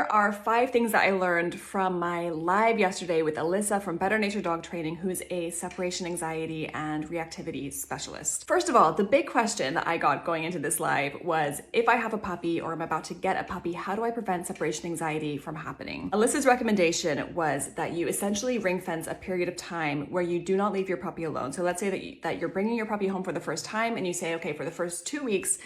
Here are 5 things that I learned from my live yesterday with Alyssa from Better Nature Dog Training, who's a separation anxiety and reactivity specialist. First of all, the big question that I got going into this live was, if I have a puppy or I'm about to get a puppy, how do I prevent separation anxiety from happening? Alyssa's recommendation was that you essentially ring fence a period of time where you do not leave your puppy alone. So let's say that you're bringing your puppy home for the first time and you say, okay, for the first 2 weeks,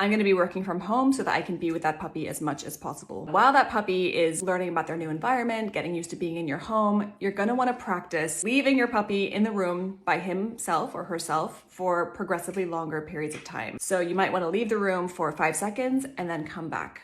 I'm going to be working from home so that I can be with that puppy as much as possible. While that puppy is learning about their new environment, getting used to being in your home, you're going to want to practice leaving your puppy in the room by himself or herself for progressively longer periods of time. So you might want to leave the room for 5 seconds and then come back.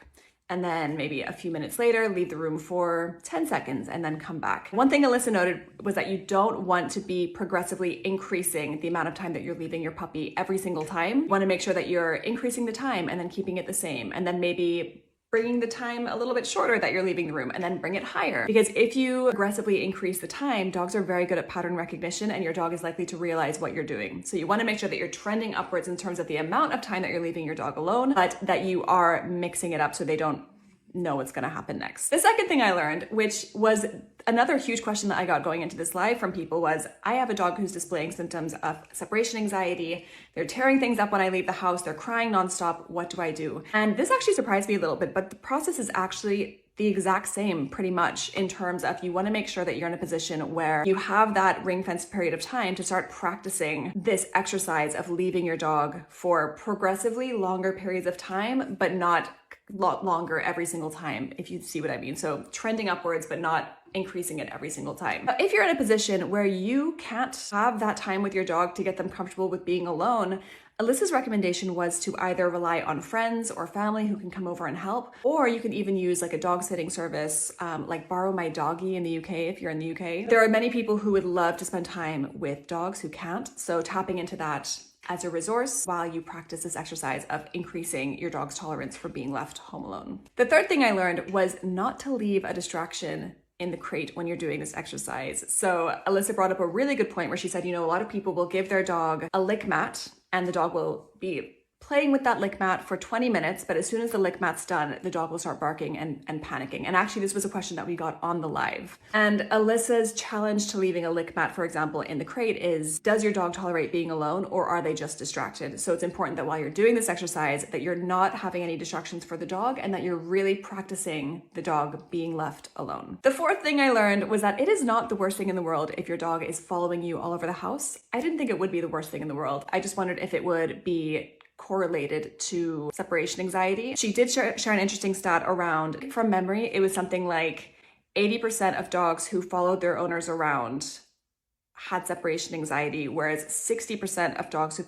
And then maybe a few minutes later, leave the room for 10 seconds and then come back. One thing Alyssa noted was that you don't want to be progressively increasing the amount of time that you're leaving your puppy every single time. You want to make sure that you're increasing the time and then keeping it the same. And then maybe bringing the time a little bit shorter that you're leaving the room and then bring it higher. Because if you aggressively increase the time, dogs are very good at pattern recognition and your dog is likely to realize what you're doing. So you want to make sure that you're trending upwards in terms of the amount of time that you're leaving your dog alone, but that you are mixing it up so they don't know what's going to happen next. The second thing I learned, which was another huge question that I got going into this live from people, was I have a dog who's displaying symptoms of separation anxiety. They're tearing things up when I leave the house. They're crying nonstop. What do I do? And this actually surprised me a little bit, but the process is actually the exact same pretty much in terms of you want to make sure that you're in a position where you have that ring fence period of time to start practicing this exercise of leaving your dog for progressively longer periods of time, but not longer every single time, if you see what I mean. So trending upwards, but not increasing it every single time. If you're in a position where you can't have that time with your dog to get them comfortable with being alone, Alyssa's recommendation was to either rely on friends or family who can come over and help, or you can even use like a dog sitting service, like Borrow My Doggy in the UK, if you're in the UK. There are many people who would love to spend time with dogs who can't, so tapping into that as a resource while you practice this exercise of increasing your dog's tolerance for being left home alone. The third thing I learned was not to leave a distraction in the crate when you're doing this exercise. So Alyssa brought up a really good point where she said, a lot of people will give their dog a lick mat and the dog will be playing with that lick mat for 20 minutes, but as soon as the lick mat's done, the dog will start barking and panicking. And actually, this was a question that we got on the live. And Alyssa's challenge to leaving a lick mat, for example, in the crate is, does your dog tolerate being alone or are they just distracted? So it's important that while you're doing this exercise, that you're not having any distractions for the dog and that you're really practicing the dog being left alone. The fourth thing I learned was that it is not the worst thing in the world if your dog is following you all over the house. I didn't think it would be the worst thing in the world. I just wondered if it would be correlated to separation anxiety. She did share an interesting stat around, from memory, it was something like 80% of dogs who followed their owners around had separation anxiety, whereas 60% of dogs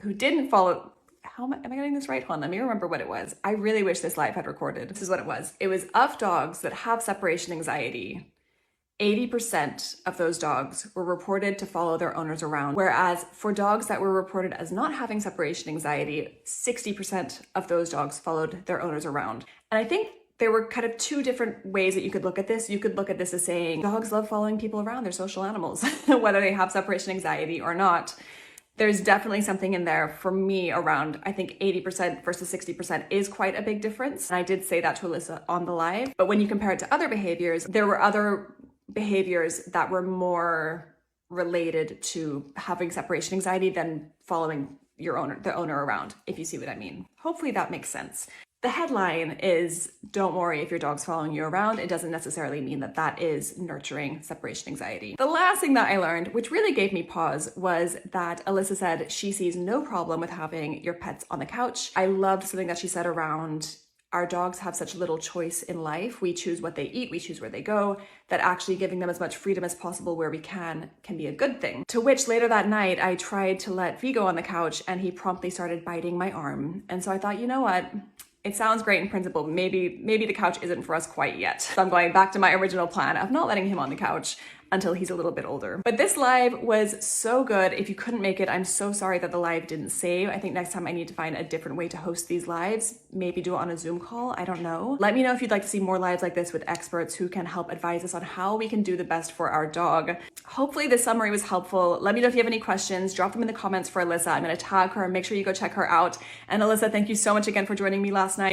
who didn't follow, am I getting this right? Hold on, let me remember what it was. I really wish this live had recorded. This is what it was. It was of dogs that have separation anxiety, 80% of those dogs were reported to follow their owners around, whereas for dogs that were reported as not having separation anxiety, 60% of those dogs followed their owners around. And I think there were kind of 2 different ways that you could look at this. You could look at this as saying dogs love following people around, they're social animals, whether they have separation anxiety or not. There's definitely something in there for me around, I think 80% versus 60% is quite a big difference. And I did say that to Alyssa on the live, but when you compare it to other behaviors, there were other behaviors that were more related to having separation anxiety than following the owner around, if you see what I mean. Hopefully that makes sense. The headline is, don't worry if your dog's following you around. It doesn't necessarily mean that that is nurturing separation anxiety. The last thing that I learned, which really gave me pause, was that Alyssa said she sees no problem with having your pets on the couch. I loved something that she said around, our dogs have such little choice in life. We choose what they eat, we choose where they go, that actually giving them as much freedom as possible where we can be a good thing. To which later that night, I tried to let Vigo on the couch and he promptly started biting my arm. And so I thought, you know what? It sounds great in principle. Maybe the couch isn't for us quite yet. So I'm going back to my original plan of not letting him on the couch until he's a little bit older. But this live was so good. If you couldn't make it, I'm so sorry that the live didn't save. I think next time I need to find a different way to host these lives. Maybe do it on a Zoom call, I don't know. Let me know if you'd like to see more lives like this with experts who can help advise us on how we can do the best for our dog. Hopefully this summary was helpful. Let me know if you have any questions. Drop them in the comments for Alyssa. I'm gonna tag her. Make sure you go check her out. And Alyssa, thank you so much again for joining me last night.